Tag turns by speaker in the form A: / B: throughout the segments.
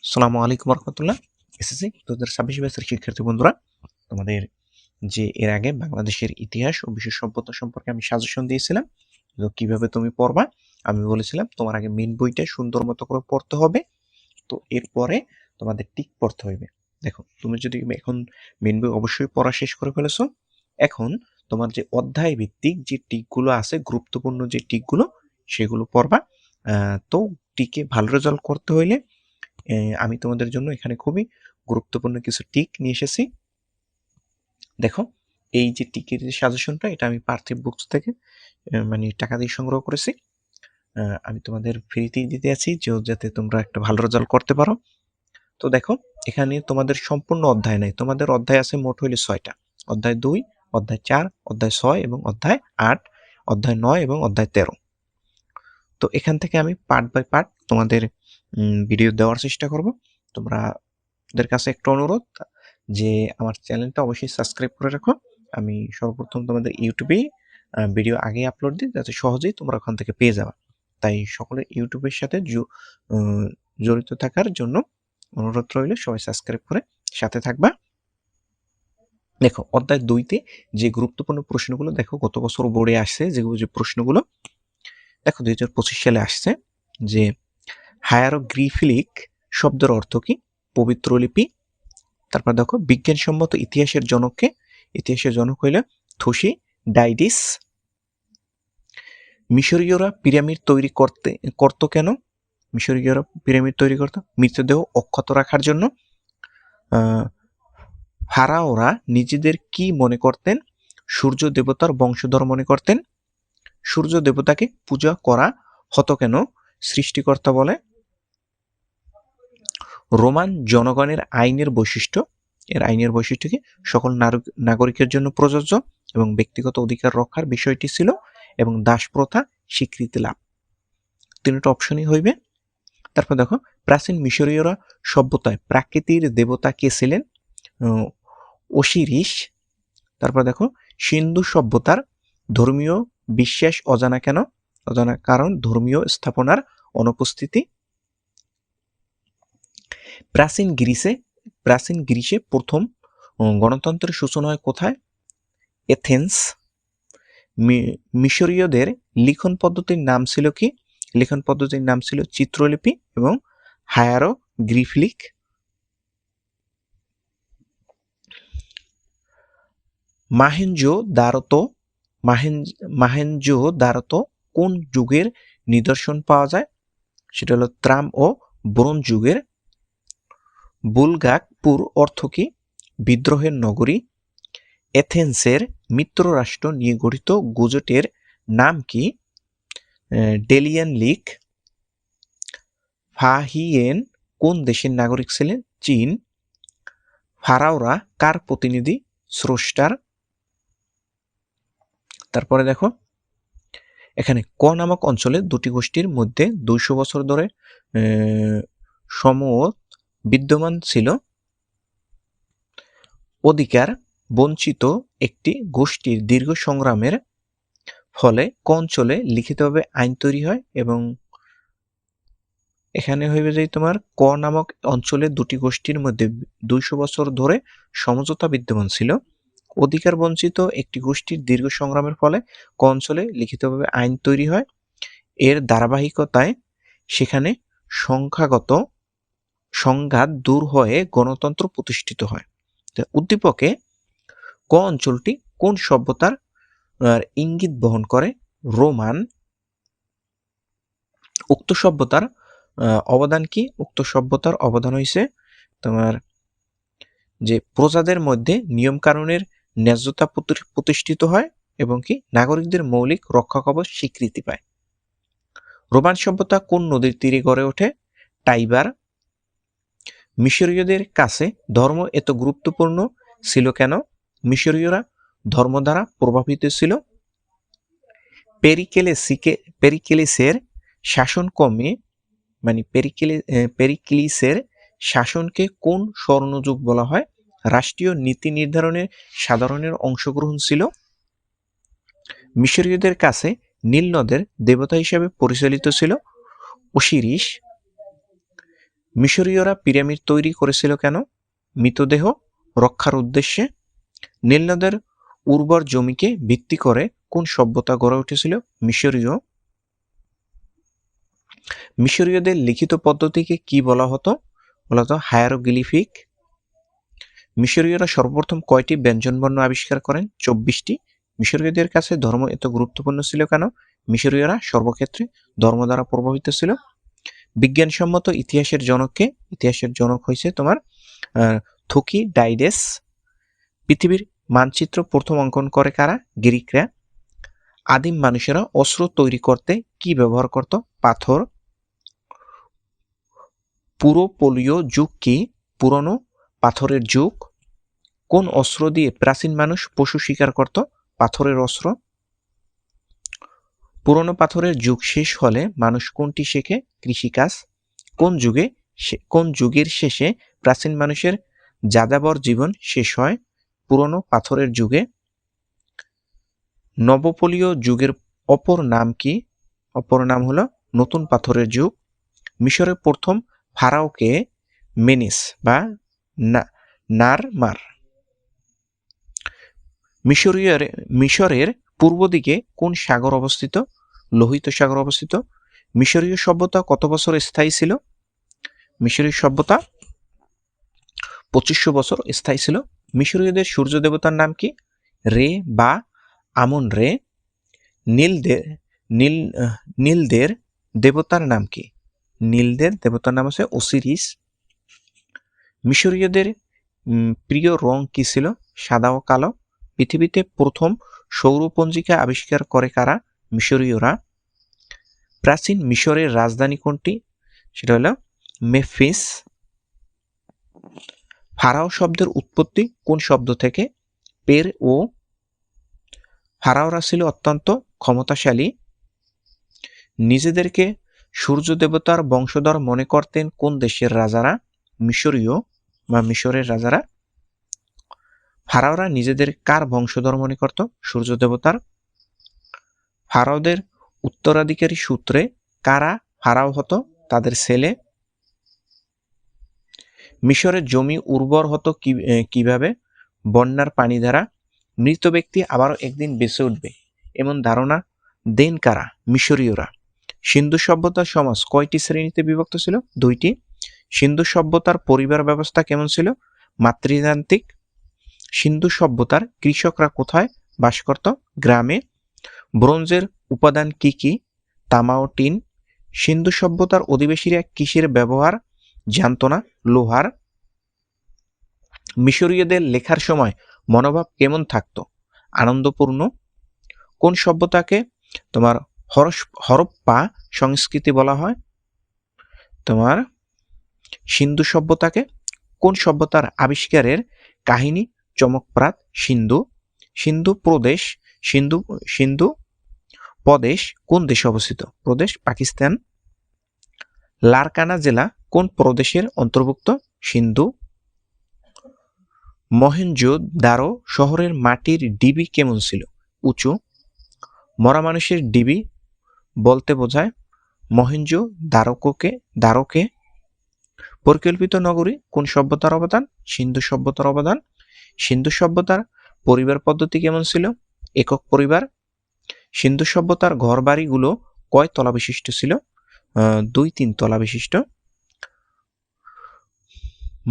A: আসসালামু আলাইকুম রহমতুল্লাহ। এসএসসি 2026 ব্যাচের শিক্ষার্থী বন্ধুরা, তোমাদের যে এর আগে বাংলাদেশের ইতিহাস ও বিশ্ব সভ্যতা সম্পর্কে আমি সাজেশন দিয়েছিলাম, তো কিভাবে তুমি পড়বা। আমি বলেছিলাম তোমার আগে মেন বইটা সুন্দর মতো করে পড়তে হবে, তো এরপরে তোমাদের টিক পড়তে হবে। দেখো, তুমি যদি এখন মেন বই অবশ্যই পড়া শেষ করে ফেলেছো, এখন তোমার যে অধ্যায় ভিত্তিক যে টিকগুলো আছে, গুরুত্বপূর্ণ যে টিকগুলো, সেগুলো পড়বা। তো টিকে ভালো রেজাল্ট করতে হইলে আমি তোমাদের জন্য এখানে খুবই গুরুত্বপূর্ণ কিছু টিক নিয়ে এসেছি। দেখো, এই যে টিকের যে সাজেশনটা, এটা আমি পার্থিব বুকস থেকে মানে টাকা দিয়ে সংগ্রহ করেছি। আমি তোমাদের ফ্রিতেই দিতে আছি, যাতে তোমরা একটা ভালো রেজাল্ট করতে পারো। তো দেখো, এখানে তোমাদের সম্পূর্ণ অধ্যায় নাই, তোমাদের অধ্যায় আছে মোট হইলে 6টা। অধ্যায় 2, অধ্যায় 4, অধ্যায় 6 এবং অধ্যায় 8, অধ্যায় 9 এবং অধ্যায় 13। তো এখান থেকে আমি পার্ট বাই পার্ট তোমাদের ভিডিও দেওয়ার চেষ্টা করব। তোমাদের কাছে একটা অনুরোধ যে আমার চ্যানেলটা অবশ্যই সাবস্ক্রাইব করে রাখো। আমি সর্বপ্রথম তোমাদের ইউটিউবে ভিডিও আগে আপলোড দিই, যাতে সহজেই তোমরা ওখান থেকে পেয়ে যাবে। তাই সকলে ইউটিউবের সাথে জড়িত থাকার জন্য অনুরোধ রইল, সবাই সাবস্ক্রাইব করে সাথে থাকবা। দেখো, অধ্যায় 2তে যে গুরুত্বপূর্ণ প্রশ্নগুলো, দেখো গত বছর বোর্ডে আসছে যেগুলো, যে প্রশ্নগুলো দেখো 2025 সালে আসছে, যে হায়ারোগ্লিফিক শব্দের অর্থ কি? পবিত্র লিপি। তারপর দেখো, বিজ্ঞানসম্মত ইতিহাসের জনককে? ইতিহাসের জনক হইল থুসিডাইডিস। মিশরীয়রা পিরামিড তৈরি করত কেন? মিশরীয়রা পিরামিড তৈরি করত মৃতদেহ অক্ষত রাখার জন্য। ফারাওরা নিজেদের কি মনে করতেন? সূর্য দেবতার বংশধর মনে করতেন। সূর্য দেবতাকে পূজা করা হতো কেন? সৃষ্টিকর্তা বলে। রোমান জনগণের আইনের বৈশিষ্ট্য? এর আইনের বৈশিষ্ট্য কি? সকল নাগরিকের জন্য প্রযোজ্য এবং ব্যক্তিগত অধিকার রক্ষার বিষয়টি ছিল, এবং দাস প্রথা স্বীকৃতি লাভ। তিনটা অপশনই হইবে। তারপর দেখো, প্রাচীন মিশরীয়রা সভ্যতায় প্রাকৃতির দেবতা কে ছিলেন? ওসিরিস। তারপর দেখো, সিন্ধু সভ্যতার ধর্মীয় বিশ্বাস অজানা কেন? অজানা কারণ ধর্মীয় স্থাপনার অনুপস্থিতি। প্রাচীন গ্রিসে প্রথম গণতন্ত্রের সূচনা হয় কোথায়? এথেন্স। মিশরীয়দের লিখন পদ্ধতির নাম ছিল কি? লিখন পদ্ধতির নাম ছিল চিত্রলিপি এবং হায়ারোগ্লিফিক। মাহেঞ্জোদারোতে কোন যুগের নিদর্শন পাওয়া যায়? সেটা হলো ত্রাম ও ব্রোঞ্জ যুগের। বুলগাকপুর অর্থ কি? বিদ্রোহের নগরী। এথেন্সের মিত্র রাষ্ট্র নিয়ে গঠিত গুজটের নাম কি? ডেলিয়ান লীগ। ফাহিয়েন কোন দেশের নাগরিক ছিলেন? চীন। ফারাওরা কার প্রতিনিধি? স্রষ্টার। তারপরে দেখো, এখানে ক নামক অঞ্চলে দুটি গোষ্ঠীর মধ্যে 200 বছর ধরে সমমত বিদ্যমান ছিল। অধিকার বঞ্চিত একটি গোষ্ঠীর দীর্ঘ সংগ্রামের ফলে ক অঞ্চলে লিখিতভাবে আইন তৈরি হয়, এবং এখানে হইবে যে তোমার ক নামক অঞ্চলে দুটি গোষ্ঠীর মধ্যে 200 বছর ধরে সমঝোতা বিদ্যমান ছিল। অধিকার বঞ্চিত একটি গোষ্ঠীর দীর্ঘ সংগ্রামের ফলে ক অঞ্চলে লিখিতভাবে আইন তৈরি হয়। এর ধারাবাহিকতায় সেখানে সংঘাত দূর হয়ে গণতন্ত্র প্রতিষ্ঠিত হয়। উদ্দীপকে ক অঞ্চলটি কোন সভ্যতার ইঙ্গিত বহন করে? রোমান। উক্ত সভ্যতার অবদান কি? উক্ত সভ্যতার অবদান হইছে তোমার যে প্রজাদের মধ্যে নিয়ম কানুনের ন্যায্যতা প্রতিষ্ঠিত হয়, এবং কি নাগরিকদের মৌলিক রক্ষা কবচ স্বীকৃতি পায়। রোমান সভ্যতা কোন নদীর তীরে গড়ে ওঠে? টাইবার। মিশরীয়দের কাছে ধর্ম এত গুরুত্বপূর্ণ ছিল কেন? মিশরীয়রা ধর্ম দ্বারা প্রভাবিত ছিল। পেরিকেলিসের শাসন কমে, মানে পেরিক্লিসের শাসনকে কোন স্বর্ণযুগ বলা হয়? রাষ্ট্রীয় নীতি নির্ধারণে সাধারণের অংশগ্রহণ ছিল। মিশরীয়দের কাছে নীল নদের দেবতা হিসেবে পরিচালিত ছিল ওসিরিস। মিশরীয়রা পিরামিড তৈরি করেছিল কেন? মৃতদেহ রক্ষার উদ্দেশ্যে। নীল নদের উর্বর জমিকে ভিত্তি করে কোন সভ্যতা গড়ে উঠেছিল? মিশরীয়দের লিখিত পদ্ধতিকে কি বলা হতো? বলা হতো হায়ারোগ্লিফিক। মিশরীয়রা সর্বপ্রথম কয়টি ব্যঞ্জনবর্ণ আবিষ্কার করেন? 24টি। মিশরীয়দের কাছে ধর্ম এত গুরুত্বপূর্ণ ছিল কেন? মিশরীয়রা সর্বক্ষেত্রে ধর্ম দ্বারা প্রভাবিত ছিল। বিজ্ঞানসম্মত ইতিহাসের জনককে? ইতিহাসের জনক হয়েছে তোমার থুকিডাইডেস। পৃথিবীর মানচিত্র প্রথম অঙ্কন করে কারা? গ্রিকরা। আদিম মানুষেরা অস্ত্র তৈরি করতে কি ব্যবহার করত? পাথর। পুরোপলীয় যুগ কি? পুরনো পাথরের যুগ। কোন অস্ত্র দিয়ে প্রাচীন মানুষ পশু শিকার করত? পাথরের অস্ত্র। পুরনো পাথরের যুগ শেষ হলে মানুষ কোনটি শেখে? কৃষিকাজ। কোন যুগের শেষে প্রাচীন মানুষের যাযাবর জীবন শেষ হয়? পুরনো পাথরের যুগে। নবপলীয় যুগের অপর নাম কি? অপর নাম হলো নতুন পাথরের যুগ। মিশরের প্রথম ফারাওকে? মেনিস বা নারমার। মিশরের পূর্ব দিকে কোন সাগর অবস্থিত? লোহিত সাগর অবস্থিত। মিশরীয় সভ্যতা কত বছর স্থায়ী ছিল? মিশরীয় সভ্যতা 2500 বছর স্থায়ী ছিল। মিশরীয়দের সূর্য দেবতার নাম কি? রে বা আমন রে। নীলদের দেবতার নাম কি? নীলদের দেবতার নাম হচ্ছে ওসিরিস। মিশরীয়দের প্রিয় রং কি ছিল? সাদা ও কালো। পৃথিবীতে প্রথম সৌরপঞ্জিকা আবিষ্কার করে কারা? মিশরীয়রা। প্রাচীন মিশরের রাজধানী কোনটি? সেটা হলো মেফিস। ফারাও শব্দের উৎপত্তি কোন শব্দ থেকে? পের ও। ফারাওরা ছিল অত্যন্ত ক্ষমতাশালী। নিজেদেরকে সূর্য দেবতার বংশধর মনে করতেন কোন দেশের রাজারা? মিশরীয় বা মিশরের রাজারা। ফারাওরা নিজেদের কার বংশধর মনে করত? সূর্য দেবতার। ফারাওদের উত্তরাধিকারী সূত্রে কারা ফারাও হতো? তাদের ছেলে। মিশরের জমি উর্বর হতো কিভাবে? বন্যার পানি দ্বারা। মৃত ব্যক্তি আবারও একদিন বেঁচে উঠবে এমন ধারণা দেন কারা? মিশরীয়রা। সিন্ধু সভ্যতার সমাজ কয়টি শ্রেণীতে বিভক্ত ছিল? 2টি। সিন্ধু সভ্যতার পরিবার ব্যবস্থা কেমন ছিল? মাতৃতান্ত্রিক। সিন্ধু সভ্যতার কৃষকরা কোথায় বাস করত? গ্রামে। ব্রোঞ্জের উপাদান কি কি? তামা ও টিন। সিন্ধু সভ্যতার অধিবাসীরা কিসের ব্যবহার জানত না? লোহার। মিশরীয়দের লেখার সময় মনোভাব কেমন থাকতো? আনন্দপূর্ণ। কোন সভ্যতাকে তোমার হরপ্পা সংস্কৃতি বলা হয়? তোমার সিন্ধু সভ্যতাকে। কোন সভ্যতার আবিষ্কারের কাহিনী চমকপ্রদ? সিন্ধু প্রদেশ কোন দেশে অবস্থিত? প্রদেশ পাকিস্তান। লারকানা জেলা কোন প্রদেশের অন্তর্ভুক্ত? সিন্ধু। মহেঞ্জোদারো শহরের মাটির ঢিবি কেমন ছিল? উঁচু। মরা মানুষের ঢিবি বলতে বোঝায় মহেঞ্জোদারোকে। পরিকল্পিত নগরী কোন সভ্যতার অবদান? সিন্ধু সভ্যতার অবদান। সিন্ধু সভ্যতার পরিবার পদ্ধতি কেমন ছিল? একক পরিবার। সিন্ধু সভ্যতার ঘরবাড়িগুলো কয় তলা বিশিষ্ট ছিল? 2-3 তলা বিশিষ্ট।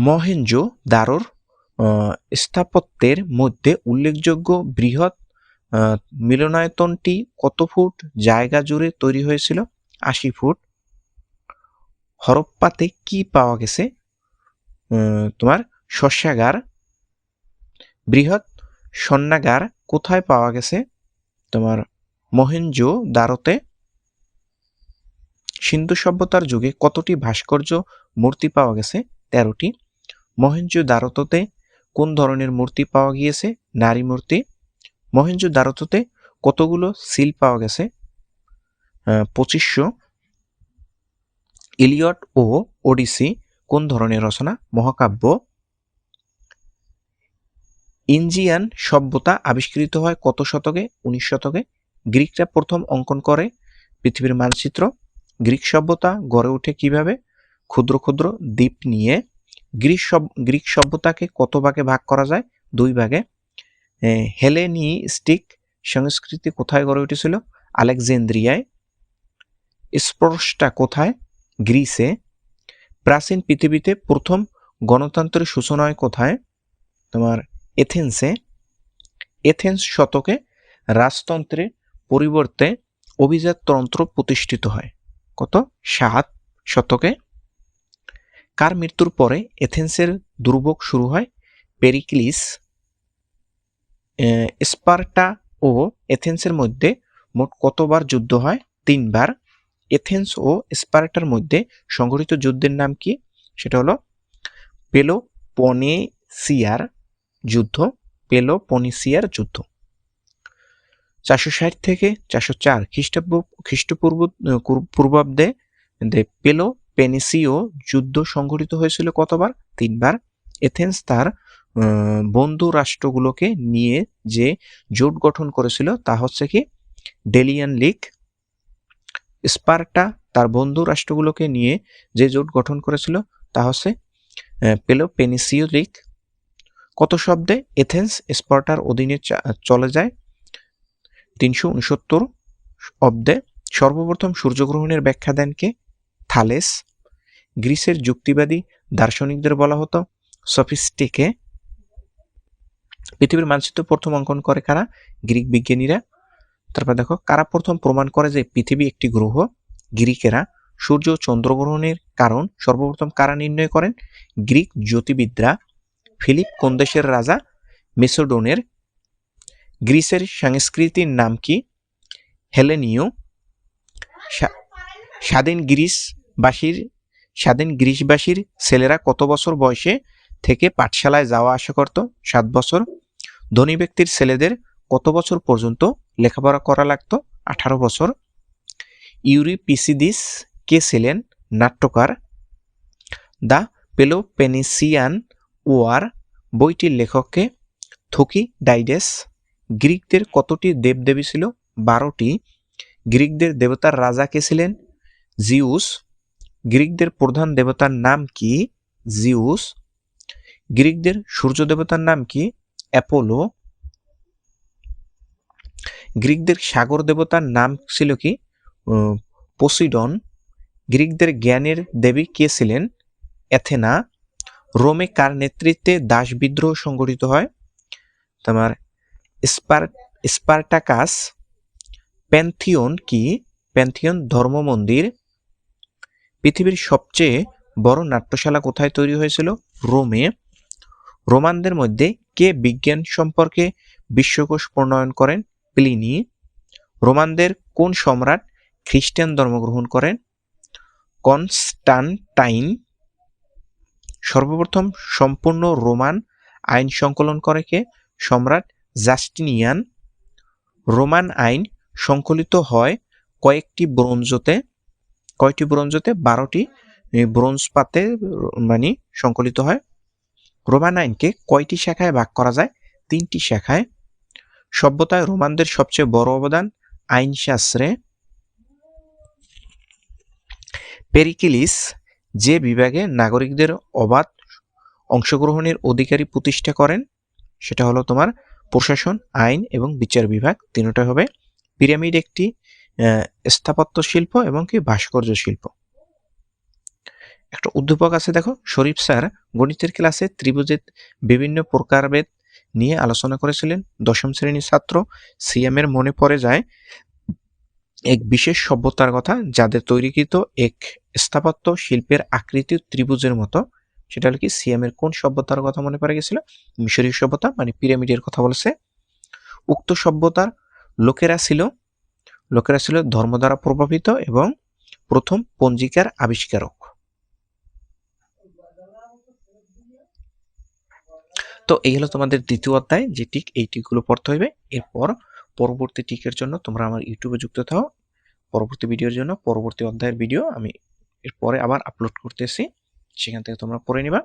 A: মহেঞ্জোদারোর স্থাপত্যের মধ্যে উল্লেখযোগ্য বৃহৎ মিলনায়তনটি কত ফুট জায়গা জুড়ে তৈরি হয়েছিল? 80 ফুট। হরপ্পাতে কি পাওয়া গেছে? তোমার শস্যাগার। বৃহৎ স্বর্ণাগার কোথায় পাওয়া গেছে? তোমার মহেঞ্জোদারোতে। সিন্ধু সভ্যতার যুগে কতটি ভাস্কর্য মূর্তি পাওয়া গেছে? 13টি। মহেঞ্জোদারোতে কোন ধরনের মূর্তি পাওয়া গিয়েছে? নারী মূর্তি। মহেঞ্জোদারোতে কতগুলো সিল পাওয়া গেছে? 2500। ইলিয়ট ও ওডিসি কোন ধরনের রচনা? মহাকাব্য। ইঞ্জিয়ান সভ্যতা আবিষ্কৃত হয় কত শতকে? 19 শতকে। গ্রিকরা প্রথম অঙ্কন করে পৃথিবীর মানচিত্র। গ্রিক সভ্যতা গড়ে ওঠে কিভাবে? ক্ষুদ্র ক্ষুদ্র দ্বীপ নিয়ে গ্রিক সভ্যতাকে কত ভাগে ভাগ করা যায়? 2 ভাগে। হেলেনিস্টিক সংস্কৃতি কোথায় গড়ে উঠেছিল? আলেকজান্দ্রিয়ায়। স্পর্শটা কোথায়? গ্রিসে। প্রাচীন পৃথিবীতে প্রথম গণতন্ত্রের সূচনা হয় কোথায়? তোমার এথেন্সে। এথেন্স শতকে রাজতন্ত্রের পরিবর্তে অভিজাততন্ত্র প্রতিষ্ঠিত হয়। কত? 7 শতকে। কার মৃত্যুর পরে এথেন্সের দুর্ভোগ শুরু হয়? পেরিক্লিস। স্পার্টা ও এথেন্সের মধ্যে মোট কতবার যুদ্ধ হয়? 3 বার। এথেন্স ও স্পার্টার মধ্যে সংঘটিত যুদ্ধের নাম কি? সেটা হলো পেলোপনেসিয়ার যুদ্ধ। পেলোপনেসিয়ার যুদ্ধ। 460 থেকে 404 খ্রিস্টপূর্বাব্দে পেলোপনেসীয় যুদ্ধ সংঘটিত হয়েছিল কতবার? 3 বার। এথেন্স তার বন্ধু রাষ্ট্রগুলোকে নিয়ে যে জোট গঠন করেছিল তা হচ্ছে কি? ডেলিয়ান লীগ। স্পার্টা তার বন্ধু রাষ্ট্রগুলোকে নিয়ে যে জোট গঠন করেছিল তা হচ্ছে পেলোপনেসীয় লীগ। কত শব্দে এথেন্স স্পার্টার অধীনে চলে যায়? 369 অব্দে। সর্বপ্রথম সূর্যগ্রহণের ব্যাখ্যা দেন কে? থালেস। গ্রিসের যুক্তিবাদী দার্শনিকদের বলা হতো সফিস্টিকে। পৃথিবীর মানচিত্র প্রথম অঙ্কন করে কারা? গ্রিক বিজ্ঞানীরা। তারপর দেখো, কারা প্রথম প্রমাণ করে যে পৃথিবী একটি গ্রহ? গ্রিকেরা। সূর্য ও চন্দ্রগ্রহণের কারণ সর্বপ্রথম কারা নির্ণয় করেন? গ্রিক জ্যোতির্বিদরা। ফিলিপ কোন দেশের রাজা? মেসোডনের। গ্রিসের সংস্কৃতির নাম কি? হেলেনীয়। স্বাধীন গ্রিসবাসীর ছেলেরা কত বছর বয়সে থেকে পাঠশালায় যাওয়া আসা করত? 7 বছর। ধনী ব্যক্তির ছেলেদের কত বছর পর্যন্ত লেখাপড়া করা লাগতো? 18 বছর। ইউরিপিসিডিস কে ছিলেন? নাট্যকার। দ্য পেলোপনেসিয়ান ওয়ার বইটির লেখককে? থুকিডাইডেস। গ্রিকদের কতটি দেবদেবী ছিল? 12টি। গ্রিকদের দেবতার রাজা কে ছিলেন? জিউস। গ্রিকদের প্রধান দেবতার নাম কি? জিউস। গ্রিকদের সূর্য দেবতার নাম কি? অ্যাপোলো। গ্রিকদের সাগর দেবতার নাম ছিল কি? পোসিডন। গ্রিকদের জ্ঞানের দেবী কে ছিলেন? অ্যাথেনা। রোমে কার নেতৃত্বে দাস বিদ্রোহ সংগঠিত হয়? তোমার স্পার্টাকাস। প্যান্থিয়ন কি? প্যান্থিয়ন ধর্ম মন্দির। পৃথিবীর সবচেয়ে বড় নাট্যশালা কোথায় তৈরি হয়েছিল? রোমে। রোমানদের মধ্যে কে বিজ্ঞান সম্পর্কে বিশ্বকোষ প্রণয়ন করেন? প্লিনি। রোমানদের কোন সম্রাট খ্রিস্টান ধর্ম গ্রহণ করেন? কনস্টান্টাইন। সর্বপ্রথম সম্পূর্ণ রোমান আইন সংকলন করে কে? সম্রাট জাস্টিনিয়ান। রোমান আইন সংকলিত হয় কয়টি ব্রোঞ্জতে? 12টি ব্রোঞ্জ পাতে সংকলিত হয়। রোমান আইনকে কয়টি শাখায় ভাগ করা যায়? 3টি শাখায়। সভ্যতায় রোমানদের সবচেয়ে বড় অবদান? আইনশাস্ত্রে। পেরিক্লিস যে বিভাগে নাগরিকদের অবাধ অংশগ্রহণের অধিকারী প্রতিষ্ঠা করেন সেটা হলো তোমার প্রশাসন, আইন এবং বিচার বিভাগ, তিনটা হবে। পিরামিড একটি স্থাপত্য শিল্প এবং কি ভাস্কর্য শিল্প। একটা উদ্দীপক আছে দেখো, শরীফ স্যার গণিতের ক্লাসে ত্রিভুজের বিভিন্ন প্রকারভেদ নিয়ে আলোচনা করেছিলেন। 10ম শ্রেণীর ছাত্র সিএমের মনে পড়ে যায় এক বিশেষ সভ্যতার কথা যাদের তৈরিকৃত এক স্থাপত্য শিল্পের আকৃতি ত্রিভুজের মতো। সেটা হলো কি? সিএমের কোন সভ্যতার কথা মনে পড়ে গেছিল? মিশরীয় সভ্যতা, মানে পিরামিডের কথা বলেছে। উক্ত সভ্যতার লোকেরা ছিল ধর্ম দ্বারা প্রভাবিত এবং প্রথম পঞ্জিকার আবিষ্কারক। তো এই হলো তোমাদের দ্বিতীয় অধ্যায়, যে টিক, এই টিকগুলো পড়তে হবে। এরপর পরবর্তী টিকের জন্য তোমরা আমার ইউটিউবে যুক্ত থাও। পরবর্তী ভিডিওর জন্য পরবর্তী অধ্যায়ের ভিডিও আমি এরপরে আবার আপলোড করতেছি, সেখান থেকে তোমরা পড়ে নিবা।